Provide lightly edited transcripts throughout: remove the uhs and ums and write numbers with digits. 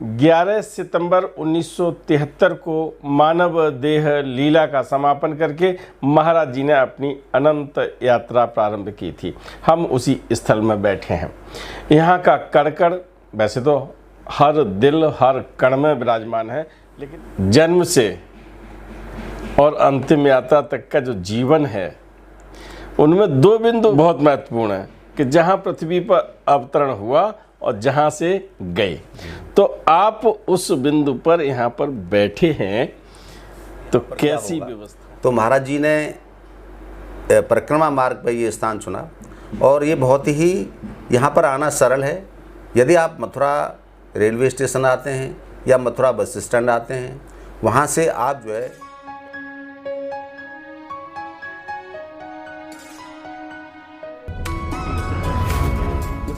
11 सितंबर 1973 को मानव देह लीला का समापन करके महाराज जी ने अपनी अनंत यात्रा प्रारंभ की थी। हम उसी स्थल में बैठे हैं। यहाँ का कण-कण वैसे तो हर दिल हर कण में विराजमान है, लेकिन जन्म से और अंतिम यात्रा तक का जो जीवन है उनमें दो बिंदु बहुत महत्वपूर्ण हैं कि जहाँ पृथ्वी पर अवतरण हुआ और जहाँ से गए। तो आप उस बिंदु पर यहाँ पर बैठे हैं, तो कैसी व्यवस्था? तो महाराज जी ने परिक्रमा मार्ग पर ये स्थान चुना और ये बहुत ही यहाँ पर आना सरल है। यदि आप मथुरा रेलवे स्टेशन आते हैं या मथुरा बस स्टैंड आते हैं, वहाँ से आप जो है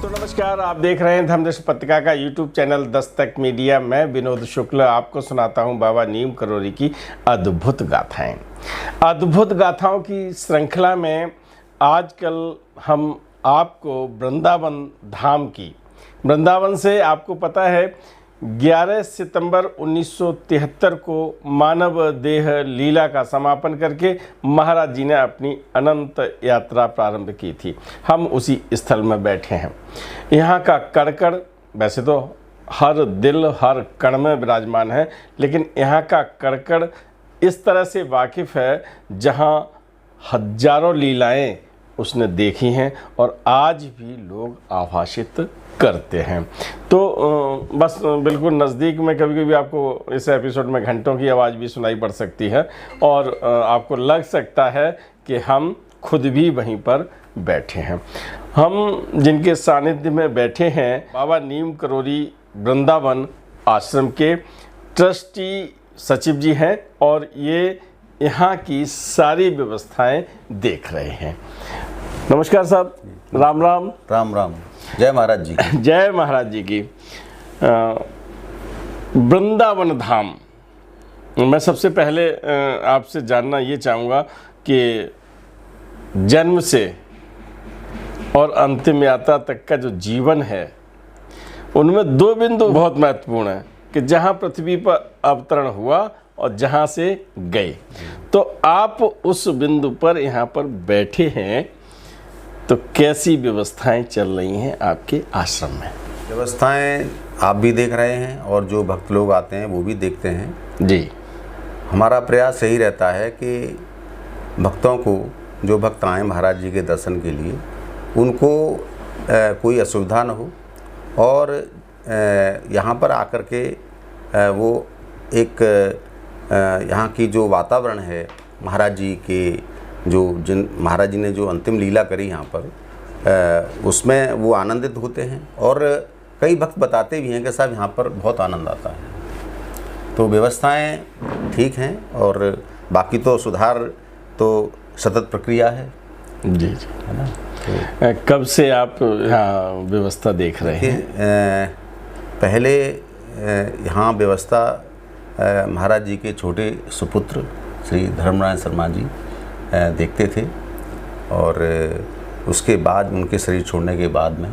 तो नमस्कार, आप देख रहे हैं धर्मदर्शन पत्रिका का यूट्यूब चैनल दस्तक मीडिया। मैं विनोद शुक्ल आपको सुनाता हूं बाबा नीम करोली की अद्भुत गाथाएं। अद्भुत गाथाओं की श्रृंखला में आजकल हम आपको वृंदावन धाम की, वृंदावन से आपको पता है 11 सितंबर 1973 को मानव देह लीला का समापन करके महाराज जी ने अपनी अनंत यात्रा प्रारंभ की थी। हम उसी स्थल में बैठे हैं। यहाँ का कण-कण वैसे तो हर दिल हर कण में विराजमान है, लेकिन यहाँ का कण-कण इस तरह से वाकिफ़ है जहाँ हजारों लीलाएं उसने देखी हैं और आज भी लोग आभाषित करते हैं। तो बस बिल्कुल नज़दीक में कभी कभी आपको इस एपिसोड में घंटों की आवाज़ भी सुनाई पड़ सकती है और आपको लग सकता है कि हम खुद भी वहीं पर बैठे हैं। हम जिनके सानिध्य में बैठे हैं बाबा नीम करोली वृंदावन आश्रम के ट्रस्टी सचिव जी हैं और ये यहाँ की सारी व्यवस्थाएं देख रहे हैं। नमस्कार साहब, राम राम। राम राम, जय महाराज जी। जय महाराज जी की। वृंदावन धाम, मैं सबसे पहले आपसे जानना ये चाहूँगा कि जन्म से और अंतिम यात्रा तक का जो जीवन है उनमें दो बिंदु बहुत महत्वपूर्ण हैं कि जहाँ पृथ्वी पर अवतरण हुआ और जहाँ से गए। तो आप उस बिंदु पर यहाँ पर बैठे हैं, तो कैसी व्यवस्थाएं चल रही हैं आपके आश्रम में? व्यवस्थाएं आप भी देख रहे हैं और जो भक्त लोग आते हैं वो भी देखते हैं जी। हमारा प्रयास यही रहता है कि भक्तों को, जो भक्त आए महाराज जी के दर्शन के लिए, उनको कोई असुविधा न हो और यहाँ पर आकर के वो एक यहाँ की जो वातावरण है, महाराज जी के महाराज जी ने जो अंतिम लीला करी यहाँ पर, उसमें वो आनंदित होते हैं और कई भक्त बताते भी हैं कि साहब यहाँ पर बहुत आनंद आता है। तो व्यवस्थाएं ठीक हैं और बाकी तो सुधार तो सतत प्रक्रिया है। जी जी, है ना। तो कब से आप यहाँ व्यवस्था देख रहे हैं? पहले यहाँ व्यवस्था महाराज जी के छोटे सुपुत्र श्री धर्मनारायण शर्मा जी देखते थे और उसके बाद उनके शरीर छोड़ने के बाद में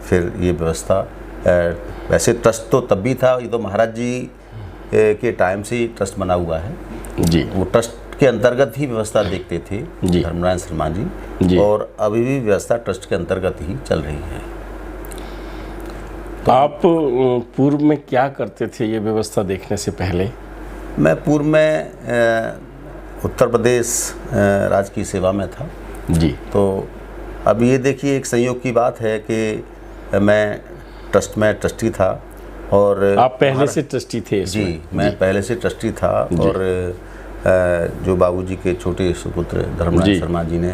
फिर ये व्यवस्था, वैसे ट्रस्ट तो तब भी था, ये तो महाराज जी के टाइम से ही ट्रस्ट बना हुआ है जी। वो ट्रस्ट के अंतर्गत ही व्यवस्था देखते थे धर्मनारायण शर्मा जी और अभी भी व्यवस्था ट्रस्ट के अंतर्गत ही चल रही है। तो आप पूर्व में क्या करते थे ये व्यवस्था देखने से पहले? मैं पूर्व में उत्तर प्रदेश राज्य की सेवा में था जी। तो अब ये देखिए एक संयोग की बात है कि मैं ट्रस्ट में ट्रस्टी था और आप पहले से ट्रस्टी थे इसमें? जी, मैं पहले से ट्रस्टी था और जो बाबूजी के छोटे सुपुत्र धर्मनारायण शर्मा जी ने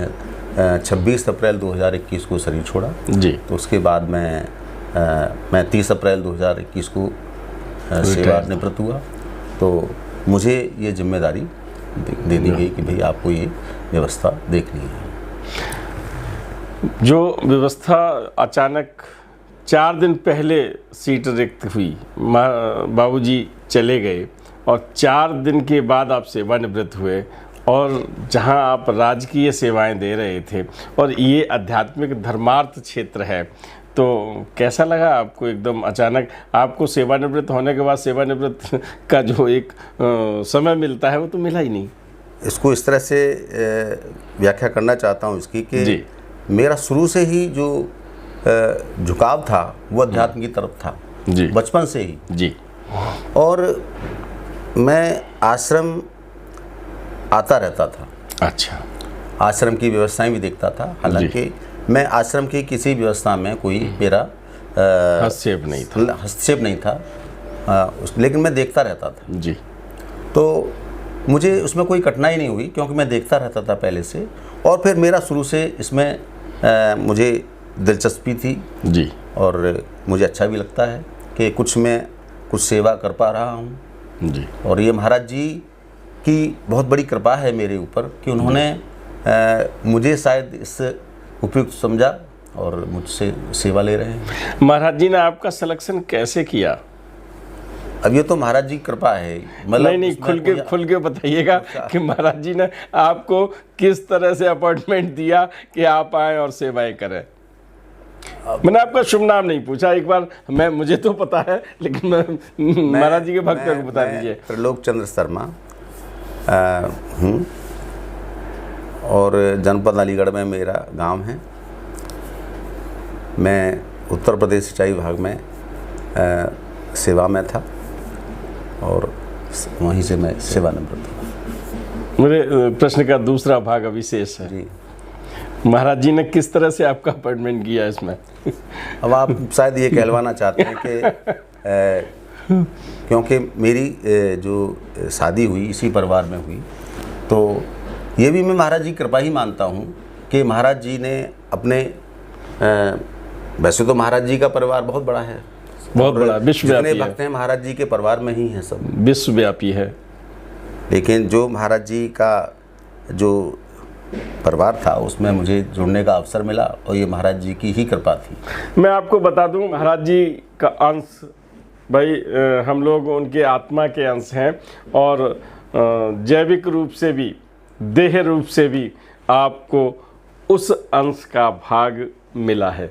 26 अप्रैल 2021 को शरीर छोड़ा जी। तो उसके बाद मैं 30 अप्रैल 2021 को सेवानिवृत्त हुआ। तो मुझे ये जिम्मेदारी दे दी गई कि भाई आपको ये व्यवस्था देखनी है। जो व्यवस्था अचानक 4 दिन पहले सीट रिक्त हुई, बाबूजी चले गए और 4 दिन के बाद आप सेवानिवृत्त हुए और जहां आप राजकीय सेवाएं दे रहे थे और ये आध्यात्मिक धर्मार्थ क्षेत्र है, तो कैसा लगा आपको? एकदम अचानक आपको सेवानिवृत्त होने के बाद सेवानिवृत्त का जो एक समय मिलता है वो तो मिला ही नहीं। इसको इस तरह से व्याख्या करना चाहता हूँ इसकी कि मेरा शुरू से ही जो झुकाव था वो अध्यात्म की तरफ था जी, बचपन से ही जी। और मैं आश्रम आता रहता था। अच्छा। आश्रम की व्यवस्थाएं भी देखता था, हालांकि मैं आश्रम की किसी व्यवस्था में कोई मेरा हस्तक्षेप नहीं था, लेकिन मैं देखता रहता था जी। तो मुझे उसमें कोई कठिनाई नहीं हुई क्योंकि मैं देखता रहता था पहले से, और फिर मेरा शुरू से इसमें मुझे दिलचस्पी थी जी, और मुझे अच्छा भी लगता है कि मैं कुछ सेवा कर पा रहा हूँ जी। और ये महाराज जी की बहुत बड़ी कृपा है मेरे ऊपर कि उन्होंने मुझे शायद इस उपयुक्त समझा और मुझसे सेवा ले रहे हैं। महाराज जी ने आपका सिलेक्शन कैसे किया? अब ये तो महाराज जी की कृपा है, मतलब नहीं, खुल के बताइएगा कि महाराज जी ने आपको किस तरह से अपॉइंटमेंट दिया कि आप आए और सेवाएं करें। मैंने आपका शुभ नाम नहीं पूछा, एक बार मुझे तो पता है, लेकिन महाराज जी के भक्त को बता दीजिए। त्रिलोक चंद्र शर्मा हूँ और जनपद अलीगढ़ में मेरा गांव है। मैं उत्तर प्रदेश सिंचाई विभाग में सेवा में था और वहीं से मैं सेवानिवृत्त हूँ। मेरे प्रश्न का दूसरा भाग अभी शेष है जी। महाराज जी ने किस तरह से आपका अपॉइंटमेंट किया इसमें? अब आप शायद ये कहलवाना चाहते हैं कि क्योंकि मेरी जो शादी हुई इसी परिवार में हुई, तो ये भी मैं महाराज जी की कृपा ही मानता हूँ कि महाराज जी ने अपने वैसे तो महाराज जी का परिवार बहुत बड़ा है, बहुत बड़ा, विश्वव्यापी है। जितने भक्त हैं महाराज जी के परिवार में ही हैं, सब विश्वव्यापी है। लेकिन जो महाराज जी का जो परिवार था उसमें मुझे जुड़ने का अवसर मिला और ये महाराज जी की ही कृपा थी। मैं आपको बता दूं, महाराज जी का अंश भाई हम लोग उनके आत्मा के अंश हैं और जैविक रूप से भी, देह रूप से भी आपको उस अंश का भाग मिला है।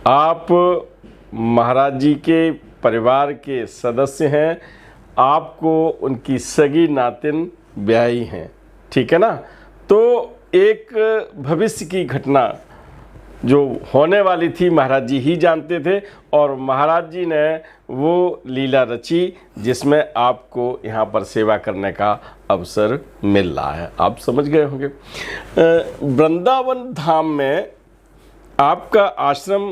आप महाराज जी के परिवार के सदस्य हैं, आपको उनकी सगी नातिन ब्याही हैं, ठीक है ना? तो एक भविष्य की घटना जो होने वाली थी महाराज जी ही जानते थे और महाराज जी ने वो लीला रची जिसमें आपको यहाँ पर सेवा करने का अवसर मिल रहा है। आप समझ गए होंगे। वृंदावन धाम में आपका आश्रम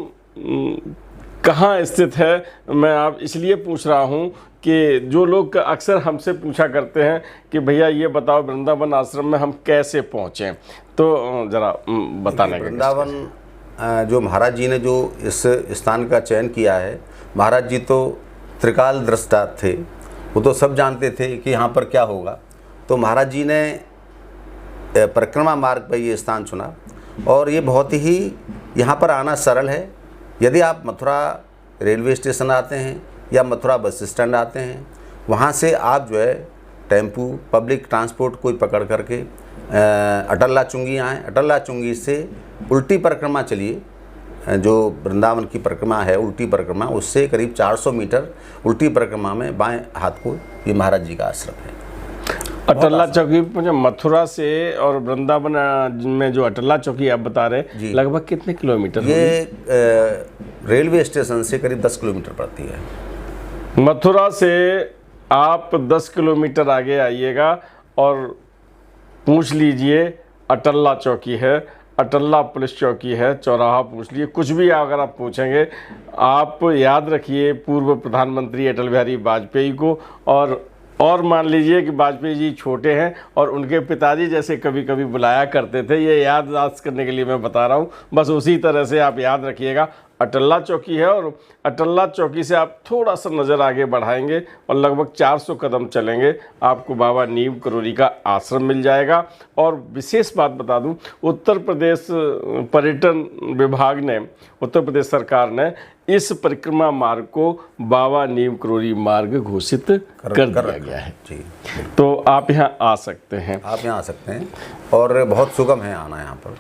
कहाँ स्थित है? मैं आप इसलिए पूछ रहा हूँ कि जो लोग अक्सर हमसे पूछा करते हैं कि भैया ये बताओ वृंदावन आश्रम में हम कैसे पहुँचें, तो ज़रा बताने का। वृंदावन जो महाराज जी ने जो इस स्थान का चयन किया है, महाराज जी तो त्रिकाल दृष्टा थे, वो तो सब जानते थे कि यहाँ पर क्या होगा। तो महाराज जी ने परिक्रमा मार्ग पर ये स्थान चुना और ये बहुत ही यहाँ पर आना सरल है। यदि आप मथुरा रेलवे स्टेशन आते हैं या मथुरा बस स्टैंड आते हैं, वहाँ से आप जो है टेम्पू पब्लिक ट्रांसपोर्ट कोई पकड़ करके अटल्ला चुंगी आएँ। अटल्ला चुंगी से उल्टी परिक्रमा चलिए, जो वृंदावन की परिक्रमा है उल्टी परिक्रमा, उससे करीब 400 मीटर उल्टी परिक्रमा में बाएं हाथ को ये महाराज जी का आश्रम है। अटल्ला चौकी मथुरा से और वृंदावन में जो अटल्ला चौकी आप बता रहे हैं, लगभग कितने किलोमीटर? ये रेलवे स्टेशन से करीब 10 किलोमीटर पड़ती है। मथुरा से आप 10 किलोमीटर आगे आइएगा और पूछ लीजिए अटल्ला चौकी है, अटल्ला पुलिस चौकी है, चौराहा पूछ लिए, कुछ भी अगर आप पूछेंगे आप याद रखिए पूर्व प्रधानमंत्री अटल बिहारी वाजपेयी को। और मान लीजिए कि वाजपेयी जी छोटे हैं और उनके पिताजी जैसे कभी कभी बुलाया करते थे, ये याद करने के लिए मैं बता रहा हूँ, बस उसी तरह से आप याद रखिएगा। अटल्ला चौकी है और अटल्ला चौकी से आप थोड़ा सा नज़र आगे बढ़ाएंगे और लगभग 400 कदम चलेंगे, आपको बाबा नीम करोली का आश्रम मिल जाएगा। और विशेष बात बता दूं, उत्तर प्रदेश पर्यटन विभाग ने, उत्तर प्रदेश सरकार ने इस परिक्रमा मार्ग को बाबा नीम करोली मार्ग घोषित कर दिया गया है जी। तो आप यहाँ आ सकते हैं। आप यहाँ आ सकते हैं और बहुत सुगम है आना, यहाँ पर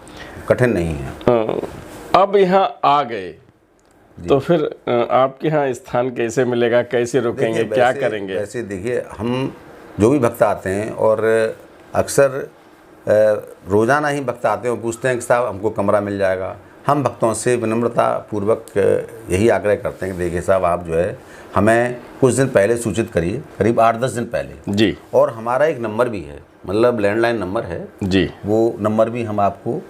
कठिन नहीं है। अब यहाँ आ गए तो फिर आपके यहाँ स्थान कैसे मिलेगा, कैसे रुकेंगे, क्या करेंगे? वैसे देखिए, हम जो भी भक्त आते हैं और अक्सर रोज़ाना ही भक्त आते हैं और पूछते हैं कि साहब हमको कमरा मिल जाएगा। हम भक्तों से विनम्रता पूर्वक यही आग्रह करते हैं कि देखिए साहब, आप जो है हमें कुछ दिन पहले सूचित करिए, करीब 8-10 दिन पहले जी। और हमारा एक नंबर भी है, मतलब लैंडलाइन नंबर है जी, वो नंबर भी हम आपको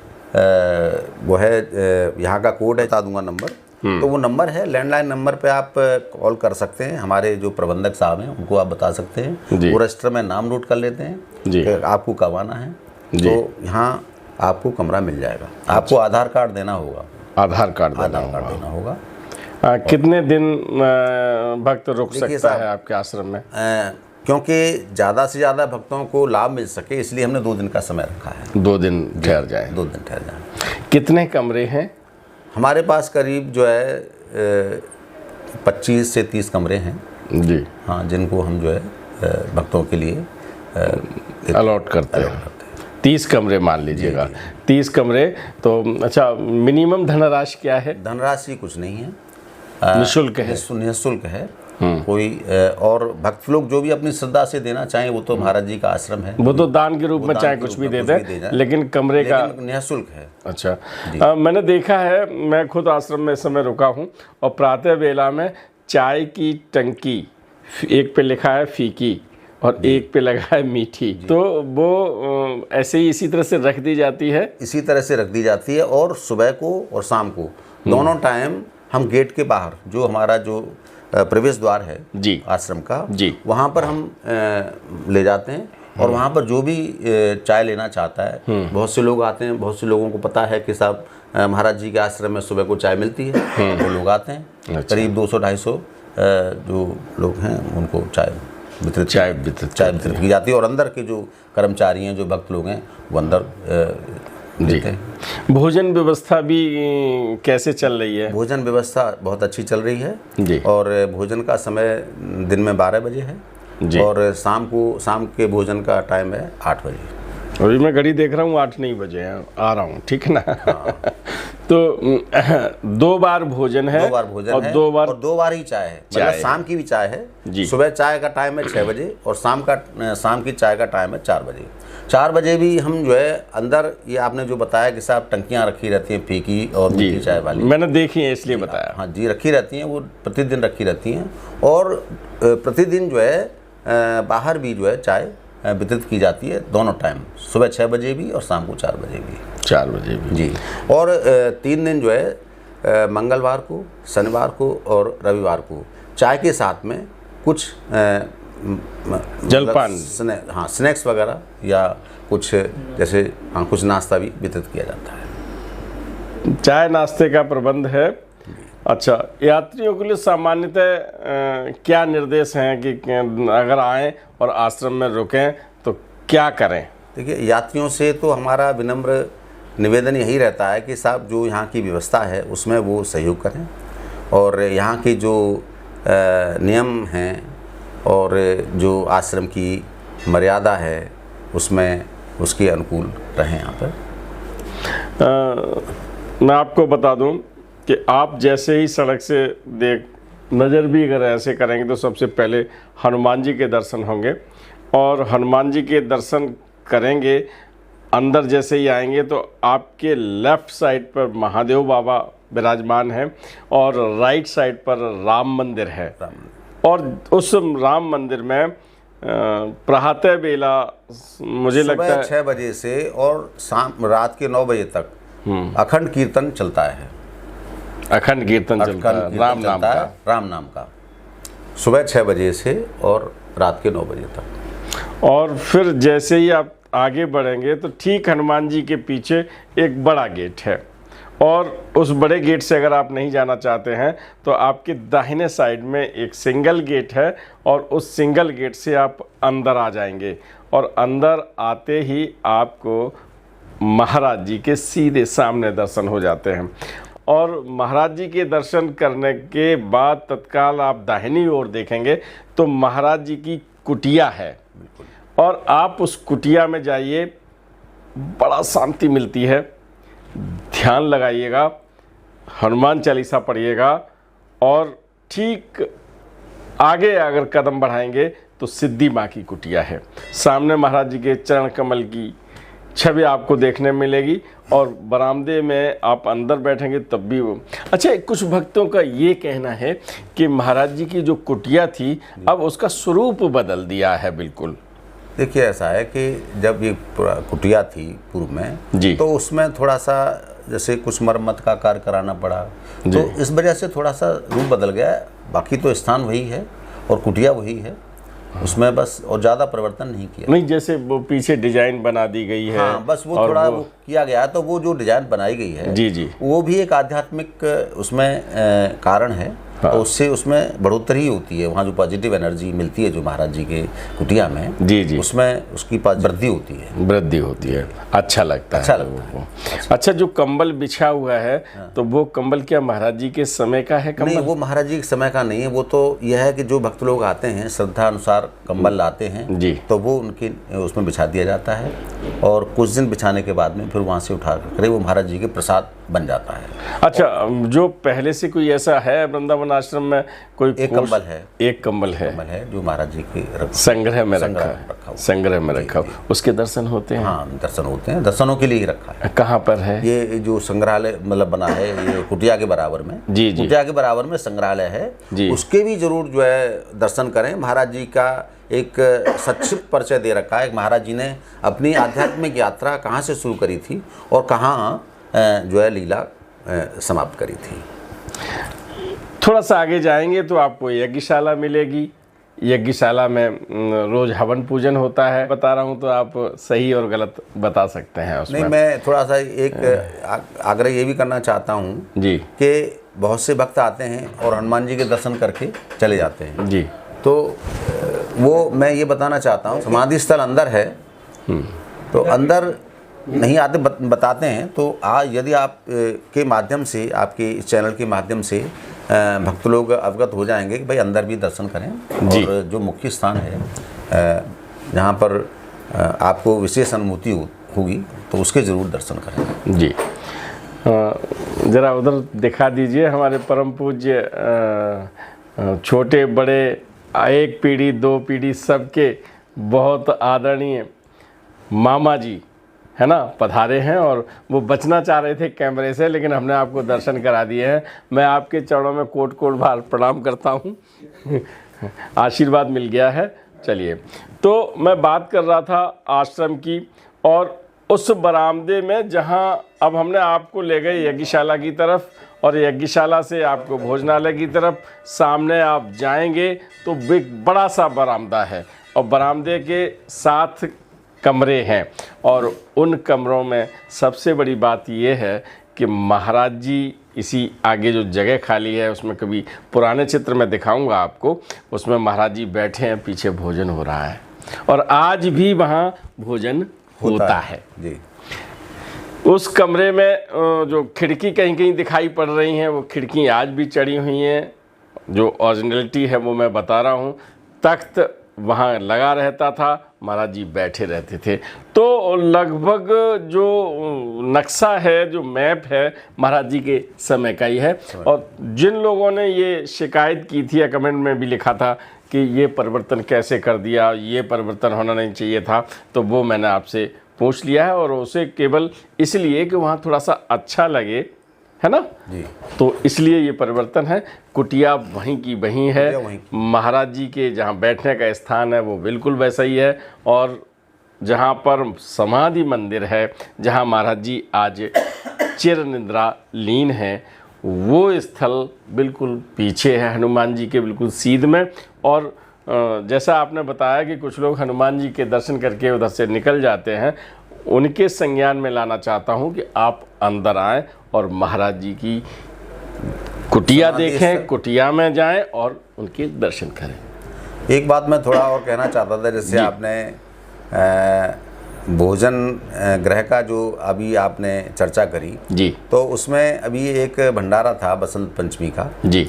वो है यहाँ का कोड है, बता दूंगा नंबर। तो वो नंबर है, लैंडलाइन नंबर पे आप कॉल कर सकते हैं। हमारे जो प्रबंधक साहब हैं उनको आप बता सकते हैं, वो रजिस्टर में नाम नोट कर लेते हैं कि आपको कब आना है। तो यहाँ आपको कमरा मिल जाएगा। आपको आधार कार्ड देना होगा, आधार कार्ड देना होगा। कितने दिन भक्त रुक सकता है आपके आश्रम में? क्योंकि ज़्यादा से ज़्यादा भक्तों को लाभ मिल सके, इसलिए हमने 2 दिन का समय रखा है। 2 दिन ठहर जाए। 2 दिन ठहर जाए। कितने कमरे हैं हमारे पास? करीब जो है 25 से 30 कमरे हैं जी। हाँ, जिनको हम जो है भक्तों के लिए अलॉट करते हैं। 30 कमरे मान लीजिएगा, 30 कमरे। तो अच्छा, मिनिमम धनराशि क्या है? धनराशि कुछ नहीं है, निःशुल्क है। निःशुल्क है। कोई और भक्त लोग जो भी अपनी श्रद्धा से देना चाहें, वो तो महाराज जी का आश्रम है, वो तो दान के रूप में चाहे कुछ भी दे दें, लेकिन कमरे का निःशुल्क है। अच्छा, मैंने देखा है, मैं खुद आश्रम में इस समय रुका हूँ और प्रातः बेला में चाय की टंकी, एक पे लिखा है फीकी और एक पे लगा है मीठी, तो वो ऐसे ही इसी तरह से रख दी जाती है। इसी तरह से रख दी जाती है और सुबह को और शाम को दोनों टाइम हम गेट के बाहर, जो हमारा जो प्रवेश द्वार है जी आश्रम का जी, वहाँ पर हम ले जाते हैं और वहाँ पर जो भी चाय लेना चाहता है, बहुत से लोग आते हैं। बहुत से लोगों को पता है कि साहब महाराज जी के आश्रम में सुबह को चाय मिलती है, वो लोग आते हैं। अच्छा। करीब 200-250 जो लोग हैं उनको चाय वितरित की जाती है और अंदर के जो कर्मचारी हैं, जो भक्त लोग हैं, वो अंदर देते हैं। भोजन व्यवस्था भी कैसे चल रही है? भोजन व्यवस्था बहुत अच्छी चल रही है जी। और भोजन का समय दिन में 12 बजे है जी। और शाम के भोजन का टाइम है 8 बजे। अभी मैं घड़ी देख रहा हूँ, 8 नहीं बजे हैं, आ रहा हूँ, ठीक है ना? हाँ। तो 2 बार भोजन है, 2 बार भोजन और है 2 बार और 2 बार ही चाय है, मतलब शाम की भी चाय है जी। सुबह चाय का टाइम है 6 बजे और शाम की चाय का टाइम है 4 बजे। 4 बजे भी हम जो है अंदर, ये आपने जो बताया कि साहब टंकियाँ रखी रहती हैं फीकी और मीठी चाय वाली, मैंने देखी है इसलिए बताया। हाँ जी, रखी रहती हैं, वो प्रतिदिन रखी रहती हैं और प्रतिदिन जो है बाहर भी जो है चाय वितरित की जाती है, दोनों टाइम, सुबह 6 बजे भी और शाम को 4 बजे भी। 4 बजे भी जी। और 3 दिन जो है मंगलवार को, शनिवार को और रविवार को चाय के साथ में कुछ जलपान, हाँ, स्नैक्स वगैरह या कुछ जैसे कुछ नाश्ता भी वितरित किया जाता है। चाय नाश्ते का प्रबंध है। अच्छा, यात्रियों के लिए सामान्यतः क्या निर्देश हैं कि अगर आएँ और आश्रम में रुकें तो क्या करें? देखिए, यात्रियों से तो हमारा विनम्र निवेदन यही रहता है कि साहब जो यहाँ की व्यवस्था है उसमें वो सहयोग करें और यहाँ के जो नियम हैं और जो आश्रम की मर्यादा है उसमें उसके अनुकूल रहें यहाँ पर। मैं आपको बता दूं कि आप जैसे ही सड़क से नज़र भी अगर ऐसे करेंगे तो सबसे पहले हनुमान जी के दर्शन होंगे और हनुमान जी के दर्शन करेंगे। अंदर जैसे ही आएंगे तो आपके लेफ़्ट साइड पर महादेव बाबा विराजमान हैं और राइट साइड पर राम मंदिर है और उस राम मंदिर में प्रातः बेला मुझे लगता है 6 बजे से और रात के 9 बजे तक अखंड कीर्तन चलता है। अखंड कीर्तन चलता है राम नाम का सुबह 6 बजे से और रात के 9 बजे तक। और फिर जैसे ही आप आगे बढ़ेंगे तो ठीक हनुमान जी के पीछे एक बड़ा गेट है और उस बड़े गेट से अगर आप नहीं जाना चाहते हैं तो आपके दाहिने साइड में एक सिंगल गेट है और उस सिंगल गेट से आप अंदर आ जाएंगे और अंदर आते ही आपको महाराज जी के सीधे सामने दर्शन हो जाते हैं। और महाराज जी के दर्शन करने के बाद तत्काल आप दाहिनी ओर देखेंगे तो महाराज जी की कुटिया है और आप उस कुटिया में जाइए, बड़ा शांति मिलती है। ध्यान लगाइएगा, हनुमान चालीसा पढ़िएगा और ठीक आगे अगर कदम बढ़ाएंगे तो सिद्धि माँ की कुटिया है। सामने महाराज जी के चरण कमल की छवि आपको देखने मिलेगी और बरामदे में आप अंदर बैठेंगे तब भी वो। अच्छा, कुछ भक्तों का ये कहना है कि महाराज जी की जो कुटिया थी अब उसका स्वरूप बदल दिया है। बिल्कुल देखिए, ऐसा है कि जब ये कुटिया थी पूर्व में जी, तो उसमें थोड़ा सा जैसे कुछ मरम्मत का कार्य कराना पड़ा, तो इस वजह से थोड़ा सा रूप बदल गया है। बाकी तो स्थान वही है और कुटिया वही है, उसमें बस और ज़्यादा परिवर्तन नहीं किया। नहीं, जैसे वो पीछे डिजाइन बना दी गई है। हाँ, बस वो थोड़ा वो किया गया है। तो वो जो डिजाइन बनाई गई है जी जी, वो भी एक आध्यात्मिक उसमें कारण है। हाँ। तो उससे उसमें बढ़ोतरी होती है, वहाँ जो पॉजिटिव एनर्जी मिलती है जो महाराज जी के कुटिया में, जी जी, उसमें उसकी वृद्धि होती है। वृद्धि होती है, अच्छा लगता है लोगों को। अच्छा, जो कंबल बिछा हुआ है तो वो कंबल क्या महाराज जी के समय का है कंबल? नहीं, वो महाराज जी के समय का नहीं है। वो तो यह है कि जो भक्त लोग आते हैं श्रद्धा अनुसार कंबल लाते हैं जी, तो वो उनके उसमें बिछा दिया जाता है और कुछ दिन बिछाने के बाद में फिर वहाँ से उठा कर वो महाराज जी के प्रसाद बन जाता है। अच्छा, जो पहले से कोई ऐसा है वृंदावन आश्रम में कोई एक कंबल है, एक कंबल है जो महाराज जी के संग्रह में रखा, उसके दर्शन होते हैं? हाँ, दर्शन होते हैं, दर्शनों के लिए ही रखा है। कहाँ पर है ये जो संग्रहालय मतलब बना है, ये कुटिया के बराबर में, जी जी, कुटिया के बराबर में संग्रहालय है जी, उसके भी जरूर जो है दर्शन करें। महाराज जी का एक संक्षिप्त परिचय दे रखा है। महाराज जी ने अपनी आध्यात्मिक यात्रा कहाँ से शुरू करी थी और कहाँ जो है लीला समाप्त करी थी। थोड़ा सा आगे जाएंगे तो आपको यज्ञशाला मिलेगी। यज्ञशाला में रोज हवन पूजन होता है। बता रहा हूँ तो आप सही और गलत बता सकते हैं उसमें। नहीं, मैं थोड़ा सा एक आग्रह ये भी करना चाहता हूँ जी कि बहुत से भक्त आते हैं और हनुमान जी के दर्शन करके चले जाते हैं जी, तो वो मैं ये बताना चाहता हूँ, समाधि स्थल अंदर है तो अंदर नहीं आते बताते हैं। तो यदि आप के माध्यम से, आपके इस चैनल के माध्यम से भक्त लोग अवगत हो जाएंगे कि भाई अंदर भी दर्शन करें और जो मुख्य स्थान है जहाँ पर आपको विशेष अनुभूति होगी तो उसके ज़रूर दर्शन करें जी। ज़रा उधर दिखा दीजिए हमारे परम पूज्य छोटे बड़े, एक पीढ़ी दो पीढ़ी सबके बहुत आदरणीय मामा जी है ना, पधारे हैं और वो बचना चाह रहे थे कैमरे से, लेकिन हमने आपको दर्शन करा दिए हैं। मैं आपके चरणों में कोट कोट बार प्रणाम करता हूँ आशीर्वाद मिल गया है। चलिए, तो मैं बात कर रहा था आश्रम की और उस बरामदे में जहाँ अब हमने आपको ले गए यज्ञशाला की तरफ और यज्ञशाला से आपको भोजनालय की तरफ। सामने आप जाएंगे तो एक बड़ा सा बरामदा है और बरामदे के 7 कमरे हैं और उन कमरों में सबसे बड़ी बात यह है कि महाराज जी इसी आगे जो जगह खाली है उसमें, कभी पुराने चित्र में दिखाऊंगा आपको, उसमें महाराज जी बैठे हैं, पीछे भोजन हो रहा है और आज भी वहाँ भोजन होता है जी। उस कमरे में जो खिड़की कहीं कहीं दिखाई पड़ रही हैं वो खिड़की आज भी चढ़ी हुई हैं। जो ओरिजिनलिटी है वो मैं बता रहा हूँ। तख्त वहाँ लगा रहता था, महाराज जी बैठे रहते थे। तो लगभग जो नक्शा है, जो मैप है, महाराज जी के समय का ही है। और जिन लोगों ने ये शिकायत की थी या कमेंट में भी लिखा था कि ये परिवर्तन कैसे कर दिया, ये परिवर्तन होना नहीं चाहिए था, तो वो मैंने आपसे पूछ लिया है और उसे केवल इसलिए कि वहाँ थोड़ा सा अच्छा लगे, है ना जी, तो इसलिए ये परिवर्तन है। कुटिया वहीं की वहीं है, महाराज जी के जहाँ बैठने का स्थान है वो बिल्कुल वैसा ही है और जहाँ पर समाधि मंदिर है, जहाँ महाराज जी आज चिर निद्रा लीन है, वो स्थल बिल्कुल पीछे है हनुमान जी के बिल्कुल सीध में। और जैसा आपने बताया कि कुछ लोग हनुमान जी के दर्शन करके उधर से निकल जाते हैं, उनके संज्ञान में लाना चाहता हूं कि आप अंदर आएं और महाराज जी की कुटिया देखें, कुटिया में जाएं और उनके दर्शन करें। एक बात मैं थोड़ा और कहना चाहता था, जैसे आपने भोजन गृह का जो अभी आपने चर्चा करी जी, तो उसमें अभी एक भंडारा था बसंत पंचमी का जी,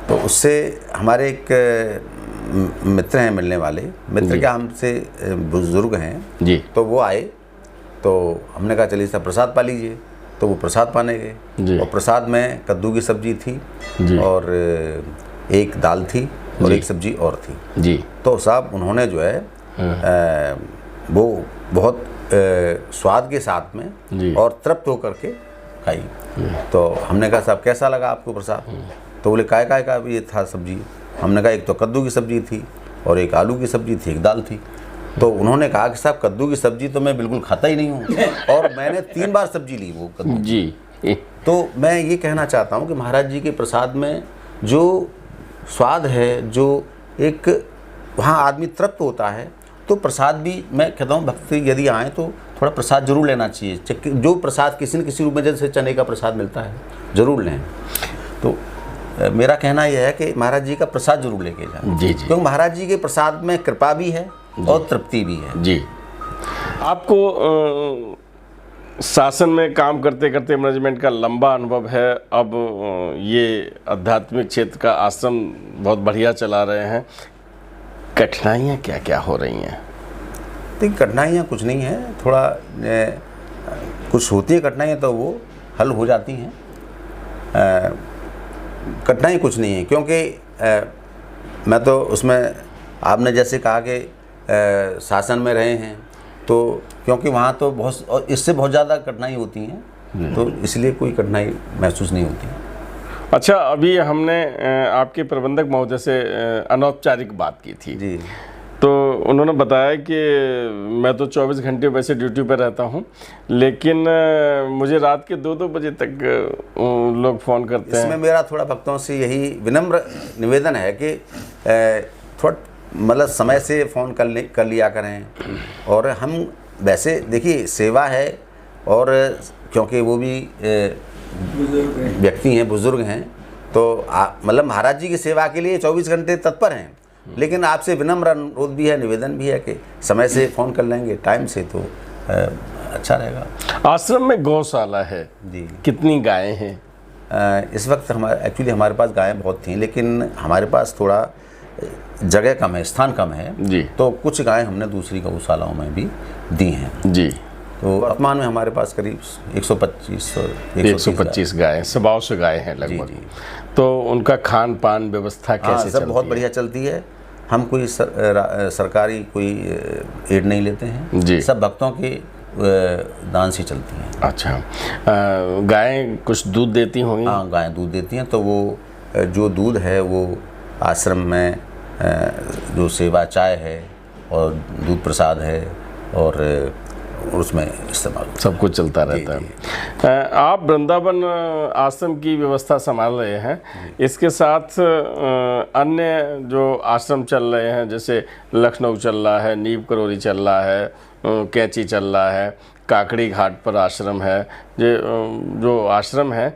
तो उससे हमारे एक मित्र हैं, मिलने वाले मित्र क्या हमसे बुजुर्ग हैं जी, तो वो आए तो हमने कहा चलिए सब प्रसाद पा लीजिए। तो वो प्रसाद पाने जी। गए, और प्रसाद में कद्दू की सब्जी थी जी। और एक दाल थी और जी। एक सब्जी और थी। जी। तो साहब उन्होंने जो है वो बहुत स्वाद के साथ जी। में और तृप्त होकर के खाई। तो हमने कहा साहब कैसा लगा आपको प्रसाद? तो बोले काय काय का ये था सब्जी। हमने कहा एक तो कद्दू की सब्जी थी और एक आलू की सब्जी थी, एक दाल थी। तो उन्होंने कहा कि साहब कद्दू की सब्जी तो मैं बिल्कुल खाता ही नहीं हूँ, और मैंने 3 बार सब्जी ली वो कद्दू। जी। तो मैं ये कहना चाहता हूँ कि महाराज जी के प्रसाद में जो स्वाद है, जो एक वहाँ आदमी तृप्त होता है, तो प्रसाद भी मैं कहता हूँ भक्ति यदि आए तो थोड़ा प्रसाद जरूर लेना चाहिए। जो प्रसाद किसी न किसी रूप में, जैसे चने का प्रसाद मिलता है, ज़रूर लें। तो मेरा कहना यह है कि महाराज जी का प्रसाद जरूर लेके जाएं। जी जी। क्योंकि महाराज जी के प्रसाद में कृपा भी है और तृप्ति भी है। जी। आपको शासन में काम करते करते मैनेजमेंट का लंबा अनुभव है। अब ये आध्यात्मिक क्षेत्र का आश्रम बहुत बढ़िया चला रहे हैं। कठिनाइयाँ क्या क्या हो रही हैं? देखिए कठिनाइयाँ कुछ नहीं है, थोड़ा कुछ होती है कठिनाइयाँ तो वो हल हो जाती हैं। कठिनाई कुछ नहीं है, क्योंकि मैं तो उसमें आपने जैसे कहा कि शासन में रहे हैं, तो क्योंकि वहाँ तो बहुत और इससे बहुत ज़्यादा कठिनाई होती हैं, तो इसलिए कोई कठिनाई महसूस नहीं होती। अच्छा, अभी हमने आपके प्रबंधक महोदय से अनौपचारिक बात की थी जी। तो उन्होंने बताया कि मैं तो 24 घंटे वैसे ड्यूटी पर रहता हूं, लेकिन मुझे रात के 2-2 बजे तक लोग फ़ोन करते हैं। इसमें मेरा थोड़ा भक्तों से यही विनम्र निवेदन है कि थोड़ा मतलब समय से फ़ोन कर लिया करें। और हम वैसे देखिए सेवा है, और क्योंकि वो भी व्यक्ति हैं, बुज़ुर्ग हैं, तो मतलब महाराज जी की सेवा के लिए 24 घंटे तत्पर हैं। लेकिन आपसे विनम्र अनुरोध भी है, निवेदन भी है कि समय से फ़ोन कर लेंगे टाइम से तो अच्छा रहेगा। आश्रम में गौशाला है जी। कितनी गायें हैं? इस वक्त एक्चुअली हमारे पास गायें बहुत थीं, लेकिन हमारे पास थोड़ा जगह कम है, स्थान कम है जी। तो कुछ गायें हमने दूसरी गौशालाओं में भी दी हैं जी। तो वर्तमान में हमारे पास करीब 125 गायें, 100 गायें हैं लगभग। जी। तो उनका खान पान व्यवस्था कैसे सब चलती बहुत है? बढ़िया चलती है। हम कोई सरकारी कोई एड नहीं लेते हैं जी। सब भक्तों के दान से चलती हैं। अच्छा, गायें कुछ दूध देती होंगी? हाँ, गायें दूध देती हैं, तो वो जो दूध है वो आश्रम में जो सेवा चाय है और दूध प्रसाद है और उसमें इस्तेमाल सब कुछ चलता रहता है। आप वृंदावन आश्रम की व्यवस्था संभाल रहे हैं, इसके साथ अन्य जो आश्रम चल रहे हैं, जैसे लखनऊ चल रहा है, नीम करोली चल रहा है, कैंची चल रहा है, काकड़ी घाट पर आश्रम है, जो आश्रम है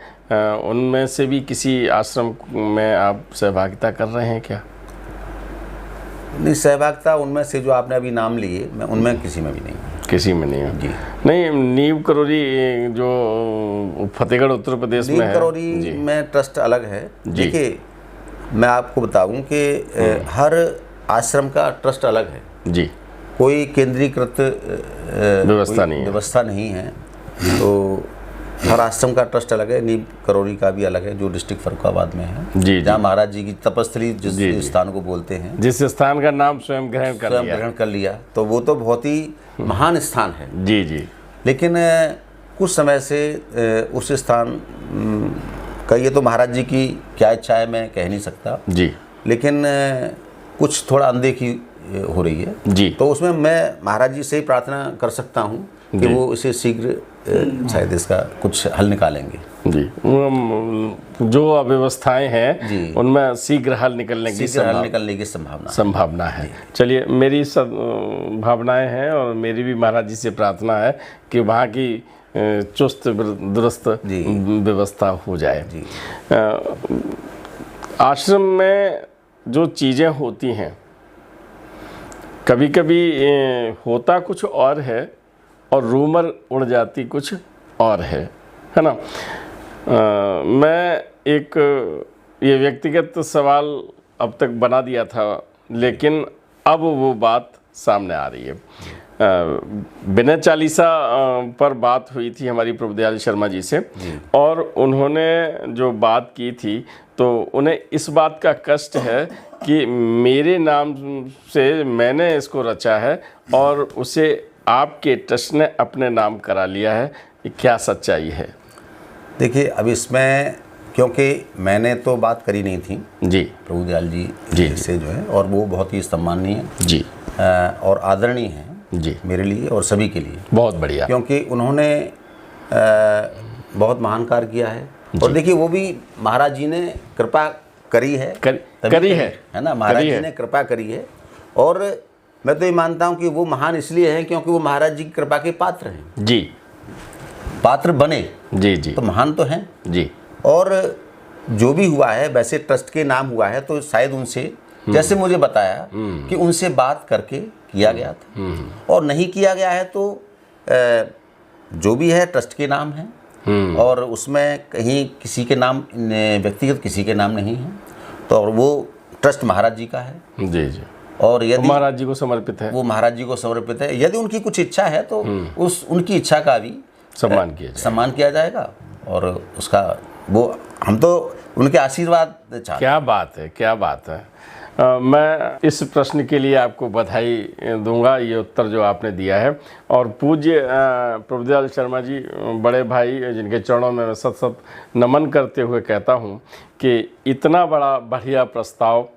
उनमें से भी किसी आश्रम में आप सहभागिता कर रहे हैं क्या? नहीं, सहभागिता उनमें से जो आपने अभी नाम लिए, मैं उनमें किसी में भी नहीं हूँ। किसी में नहीं है जी। नहीं, नीम करोली जो फतेहगढ़ उत्तर प्रदेश में है, नीम करोली में ट्रस्ट अलग है। देखिए मैं आपको बताऊं कि हर आश्रम का ट्रस्ट अलग है जी। कोई केंद्रीकृत व्यवस्था नहीं है। तो हर आश्रम का ट्रस्ट अलग है। नीम करोली का भी अलग है जो डिस्ट्रिक्ट फर्रुखाबाद में है जी। जहाँ महाराज जी की तपस्थली जिस स्थान को बोलते हैं, जिस स्थान का नाम स्वयं ग्रहण कर लिया, तो वो तो बहुत ही महान स्थान है। जी जी। लेकिन कुछ समय से उस स्थान का, ये तो महाराज जी की क्या इच्छा है मैं कह नहीं सकता जी, लेकिन कुछ थोड़ा अनदेखी हो रही है जी। तो उसमें मैं महाराज जी से ही प्रार्थना कर सकता हूँ कि वो इसे शीघ्र शायद इसका कुछ हल निकालेंगे जी। जो अव्यवस्थाएं हैं उनमें शीघ्र हल निकलने की संभावना है। चलिए, मेरी सब भावनाएं हैं और मेरी भी महाराज जी से प्रार्थना है कि वहाँ की चुस्त दुरुस्त व्यवस्था हो जाए। आश्रम में जो चीज़ें होती हैं, कभी कभी होता कुछ और है और रूमर उड़ जाती कुछ और है ना। मैं एक ये व्यक्तिगत सवाल अब तक बना दिया था, लेकिन अब वो बात सामने आ रही है। विनय चालीसा पर बात हुई थी हमारी प्रभुदयाल शर्मा जी से, और उन्होंने जो बात की थी तो उन्हें इस बात का कष्ट है कि मेरे नाम से मैंने इसको रचा है और उसे आपके ट्रस्ट ने अपने नाम करा लिया है। ये क्या सच्चाई है? देखिए, अब इसमें क्योंकि मैंने तो बात करी नहीं थी जी प्रभुदयाल जी से जो है, और वो बहुत ही सम्माननीय जी और आदरणीय हैं जी मेरे लिए और सभी के लिए। बहुत बढ़िया, क्योंकि उन्होंने बहुत महान कार्य किया है। और देखिए, वो भी महाराज जी ने कृपा करी है, करी है ना, महाराज जी ने कृपा करी है। और मैं तो ये मानता हूँ कि वो महान इसलिए हैं क्योंकि वो महाराज जी की कृपा के पात्र हैं जी, पात्र बने जी जी, तो महान तो हैं जी। और जो भी हुआ है वैसे ट्रस्ट के नाम हुआ है, तो शायद उनसे, जैसे मुझे बताया कि उनसे बात करके किया गया था, और नहीं किया गया है तो जो भी है ट्रस्ट के नाम है, और उसमें कहीं किसी के नाम, व्यक्तिगत किसी के नाम नहीं है, तो और वो ट्रस्ट महाराज जी का है जी जी, और यदि महाराज जी को समर्पित है, वो महाराज जी को समर्पित है। यदि उनकी कुछ इच्छा है तो उनकी इच्छा का भी सम्मान किया जाएगा, और उसका वो हम तो उनके आशीर्वाद चाहते। क्या बात है, क्या बात है। मैं इस प्रश्न के लिए आपको बधाई दूंगा, ये उत्तर जो आपने दिया है। और पूज्य प्रभुदयाल शर्मा जी बड़े भाई, जिनके चरणों में मैं सत सत नमन करते हुए कहता हूँ कि इतना बड़ा बढ़िया प्रस्ताव,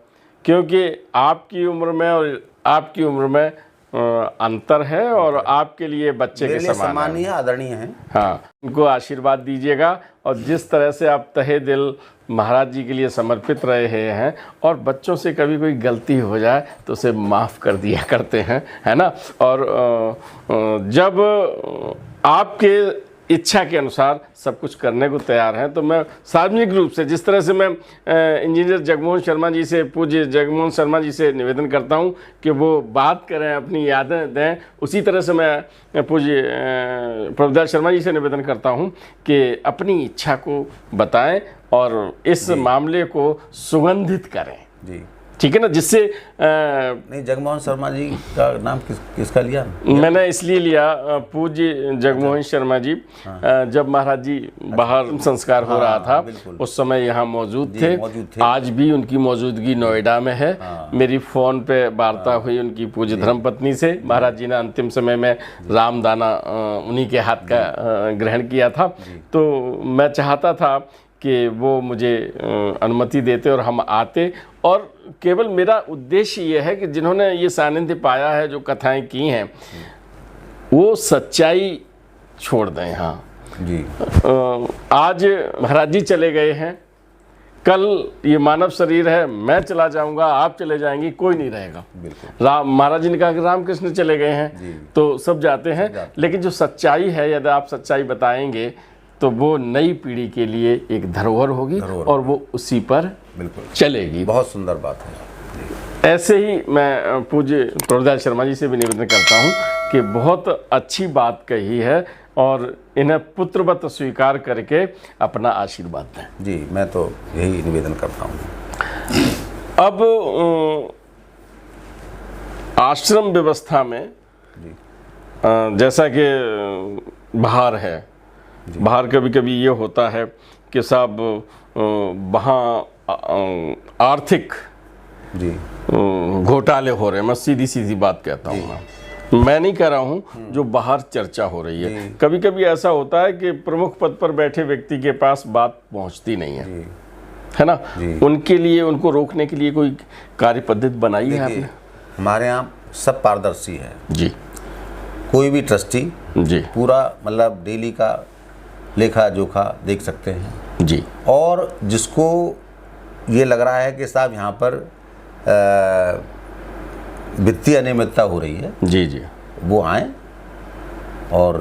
क्योंकि आपकी उम्र में और आपकी उम्र में अंतर है, और आपके लिए बच्चे के समान सम्मानीय आदरणीय हैं। हाँ, उनको आशीर्वाद दीजिएगा, और जिस तरह से आप तहे दिल महाराज जी के लिए समर्पित रहे हैं, और बच्चों से कभी कोई गलती हो जाए तो उसे माफ़ कर दिया करते हैं, है ना। और जब आपके इच्छा के अनुसार सब कुछ करने को तैयार हैं, तो मैं सार्वजनिक रूप से, जिस तरह से मैं इंजीनियर जगमोहन शर्मा जी से, पूज्य जगमोहन शर्मा जी से निवेदन करता हूं कि वो बात करें, अपनी यादें दें, उसी तरह से मैं पूज्य प्रभुदयाल शर्मा जी से निवेदन करता हूं कि अपनी इच्छा को बताएं और इस मामले को सुगंधित करें जी, ठीक है ना, जिससे नहीं, जगमोहन शर्मा जी का नाम किसका लिया? मैंने इसलिए लिया, पूज्य जगमोहन शर्मा जी जब महाराज जी बाहर संस्कार हो रहा था, उस समय यहाँ मौजूद थे। आज भी उनकी मौजूदगी नोएडा में है। मेरी फ़ोन पे वार्ता हुई उनकी पूज्य धर्मपत्नी से। महाराज जी ने अंतिम समय में रामदाना उन्हीं के हाथ का ग्रहण किया था, तो मैं चाहता था कि वो मुझे अनुमति देते और हम आते। और केवल मेरा उद्देश्य ये है कि जिन्होंने ये सानिध्य पाया है, जो कथाएं की हैं, वो सच्चाई छोड़ दें। हाँ जी, आज महाराज जी चले गए हैं, कल ये मानव शरीर है, मैं चला जाऊंगा, आप चले जाएंगी, कोई नहीं रहेगा। राम, महाराज जी ने कहा कि रामकृष्ण चले गए हैं तो सब जाते हैं, लेकिन जो सच्चाई है, यदि आप सच्चाई बताएंगे तो वो नई पीढ़ी के लिए एक धरोहर होगी और वो उसी पर चलेगी। बहुत सुंदर बात है। ऐसे ही मैं पूज्य प्रभुदयाल शर्मा जी से भी निवेदन करता हूँ कि बहुत अच्छी बात कही है, और इन्हें पुत्रवत स्वीकार करके अपना आशीर्वाद दें। जी, मैं तो यही निवेदन करता हूँ। अब आश्रम व्यवस्था में जैसा कि बाहर है, बाहर कभी कभी ये होता है कि साहब वहाँ आर्थिक घोटाले हो रहे हैं। मैं सीधी सीधी बात कहता हूँ, मैं नहीं कह रहा हूँ, जो बाहर चर्चा हो रही है। कभी कभी ऐसा होता है कि प्रमुख पद पर बैठे व्यक्ति के पास बात पहुँचती नहीं है ना। उनके लिए, उनको रोकने के लिए कोई कार्य पद्धति बनाई है आपने? हमारे यहाँ सब पारदर्शी है जी। कोई भी ट्रस्टी जी पूरा मतलब डेली का लेखा जोखा देख सकते हैं जी, और जिसको ये लग रहा है कि साहब यहाँ पर वित्तीय अनियमितता हो रही है जी जी, वो आएँ और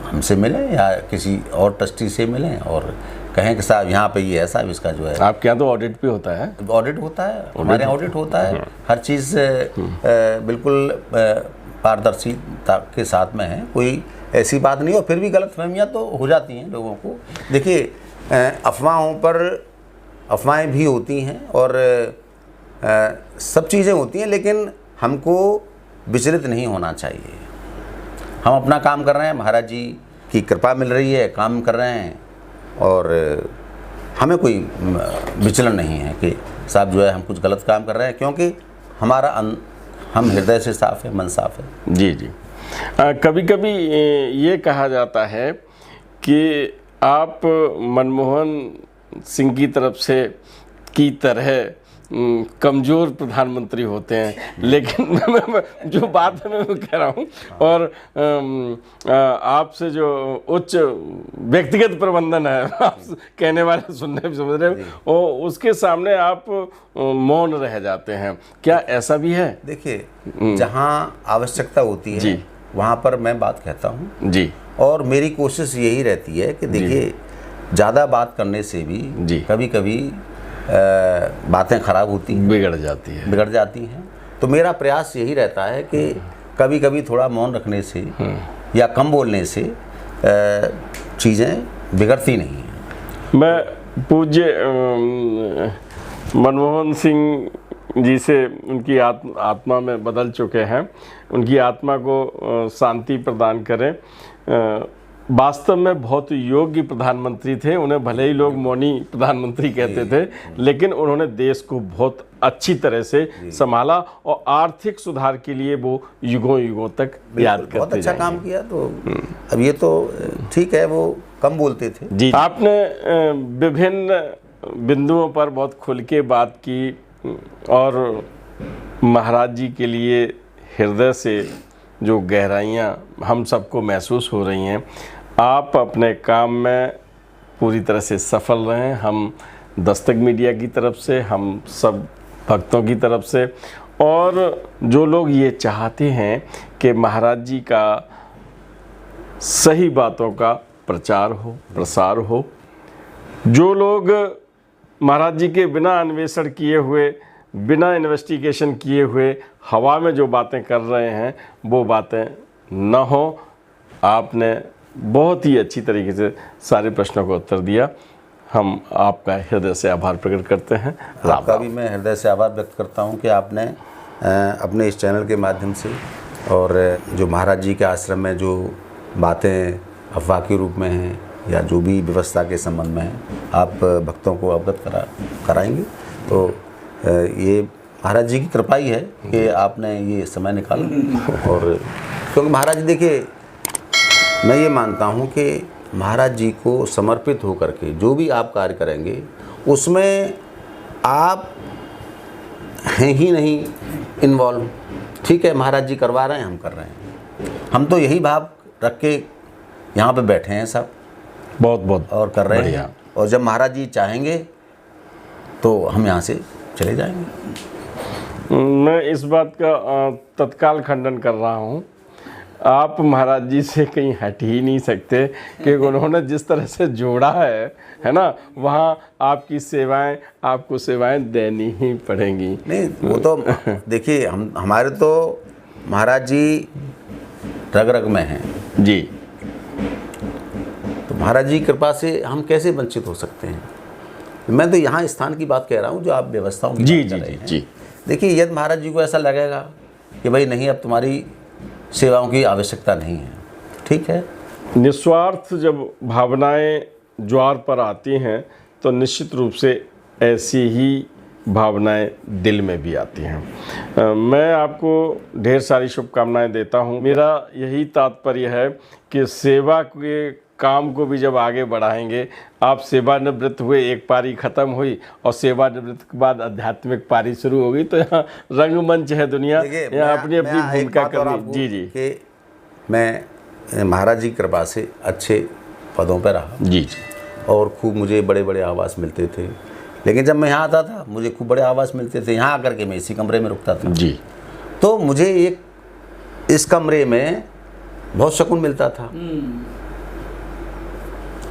हमसे मिलें या किसी और ट्रस्टी से मिलें और कहें कि साहब यहाँ पे ये है, साहब इसका जो है। आपके यहाँ तो ऑडिट भी होता है? ऑडिट होता है, हमारे यहाँ ऑडिट होता है। हर चीज़ बिल्कुल पारदर्शिता के साथ में है, कोई ऐसी बात नहीं। और फिर भी गलतफहमियाँ तो हो जाती हैं लोगों को। देखिए, अफवाहों पर अफवाहें भी होती हैं और सब चीज़ें होती हैं, लेकिन हमको विचलित नहीं होना चाहिए। हम अपना काम कर रहे हैं, महाराज जी की कृपा मिल रही है, काम कर रहे हैं, और हमें कोई विचलन नहीं है कि साहब जो है हम कुछ गलत काम कर रहे हैं, क्योंकि हमारा हम हृदय से साफ है, मन साफ है। जी जी। कभी कभी ये कहा जाता है कि आप मनमोहन सिंह की तरफ से की तरह कमज़ोर प्रधानमंत्री होते हैं, लेकिन जो बात है मैं कह रहा हूँ, और आपसे जो उच्च व्यक्तिगत प्रबंधन है, आप कहने वाले सुनने भी समझ रहे हो, और उसके सामने आप मौन रह जाते हैं, क्या ऐसा भी है? देखिए, जहाँ आवश्यकता होती है वहाँ पर मैं बात कहता हूँ जी, और मेरी कोशिश यही रहती है कि देखिए, ज़्यादा बात करने से भी कभी कभी बातें खराब होती हैं, बिगड़ जाती हैं। तो मेरा प्रयास यही रहता है कि कभी कभी थोड़ा मौन रखने से या कम बोलने से चीज़ें बिगड़ती नहीं हैं। मैं पूज्य मनमोहन सिंह जी से उनकी आत्मा में बदल चुके हैं, उनकी आत्मा को शांति प्रदान करें। वास्तव में बहुत योग्य प्रधानमंत्री थे, उन्हें भले ही लोग मौनी प्रधानमंत्री कहते थे, लेकिन उन्होंने देश को बहुत अच्छी तरह से संभाला और आर्थिक सुधार के लिए वो युगों युगों तक याद करते बहुत अच्छा काम किया। तो अब ये तो ठीक है, वो कम बोलते थे। जी, आपने विभिन्न बिंदुओं पर बहुत खुल के बात की और महाराज जी के लिए हृदय से जो गहराइयाँ हम सबको महसूस हो रही हैं, आप अपने काम में पूरी तरह से सफल रहें। हम दस्तक मीडिया की तरफ से, हम सब भक्तों की तरफ से, और जो लोग ये चाहते हैं कि महाराज जी का सही बातों का प्रचार हो, प्रसार हो, जो लोग महाराज जी के बिना अन्वेषण किए हुए, बिना इन्वेस्टिगेशन किए हुए हवा में जो बातें कर रहे हैं, वो बातें न हो। आपने बहुत ही अच्छी तरीके से सारे प्रश्नों का उत्तर दिया। हम आपका हृदय से आभार प्रकट करते हैं। आपका भी मैं हृदय से आभार व्यक्त करता हूं कि आपने अपने इस चैनल के माध्यम से और जो महाराज जी के आश्रम में जो बातें अफवाह के रूप में हैं या जो भी व्यवस्था के संबंध में हैं, आप भक्तों को अवगत कराएंगे। तो ये महाराज जी की कृपा ही है कि आपने ये समय निकाला। और क्योंकि महाराज जी, देखिए, मैं ये मानता हूँ कि महाराज जी को समर्पित होकर के जो भी आप कार्य करेंगे, उसमें आप हैं ही नहीं इन्वॉल्व। ठीक है, महाराज जी करवा रहे हैं, हम कर रहे हैं, हम तो यही भाव रख के यहाँ पे बैठे हैं सब, बहुत और कर रहे हैं। और जब महाराज जी चाहेंगे तो हम यहाँ से चले जाएंगे। मैं इस बात का तत्काल खंडन कर रहा हूँ। आप महाराज जी से कहीं हट ही नहीं सकते, क्योंकि उन्होंने जिस तरह से जोड़ा है ना, वहाँ आपकी सेवाएं, आपको सेवाएं देनी ही पड़ेंगी। नहीं, वो तो देखिए, हमारे तो महाराज जी रग रग में हैं जी। तो महाराज जी की कृपा से हम कैसे वंचित हो सकते हैं? मैं तो यहाँ स्थान की बात कह रहा हूँ, जो आप व्यवस्थाओं की बात कर रहे हैं। जी। देखिए, यदि महाराज जी को ऐसा लगेगा कि भाई नहीं, अब तुम्हारी सेवाओं की आवश्यकता नहीं है, ठीक है। निस्वार्थ जब भावनाएं ज्वार पर आती हैं तो निश्चित रूप से ऐसी ही भावनाएं दिल में भी आती हैं। मैं आपको ढेर सारी शुभकामनाएं देता हूं। मेरा यही तात्पर्य है कि सेवा के काम को भी जब आगे बढ़ाएंगे, आप सेवानिवृत्त हुए, एक पारी ख़त्म हुई और सेवानिवृत्त के बाद आध्यात्मिक पारी शुरू हो गई, तो यहाँ रंगमंच है दुनिया, यहाँ अपनी अपनी भूमिका करनी। जी कि मैं महाराज जी की कृपा से अच्छे पदों पर रहा जी, और खूब मुझे बड़े बड़े आवास मिलते थे। लेकिन जब मैं यहाँ आता था, मुझे खूब बड़े आवास मिलते थे। यहाँ आकर के मैं इसी कमरे में रुकता था जी। तो मुझे इस कमरे में बहुत सुकून मिलता था,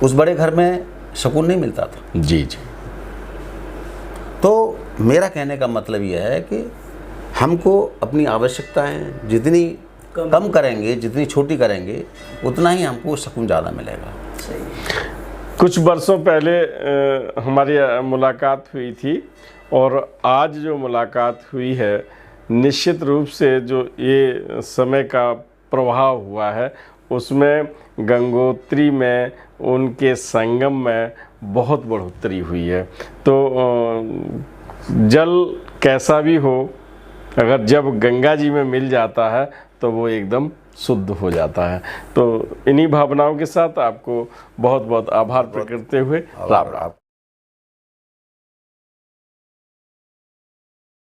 उस बड़े घर में सुकून नहीं मिलता था। जी। तो मेरा कहने का मतलब यह है कि हमको अपनी आवश्यकताएं जितनी कम करेंगे, जितनी छोटी करेंगे, उतना ही हमको सुकून ज़्यादा मिलेगा। कुछ वर्षों पहले हमारी मुलाकात हुई थी, और आज जो मुलाकात हुई है, निश्चित रूप से जो ये समय का प्रभाव हुआ है उसमें गंगोत्री में उनके संगम में बहुत बढ़ोतरी हुई है। तो जल कैसा भी हो, अगर जब गंगा जी में मिल जाता है तो वो एकदम शुद्ध हो जाता है। तो इन्हीं भावनाओं के साथ आपको बहुत बहुत आभार प्रकट करते हुए राम राम।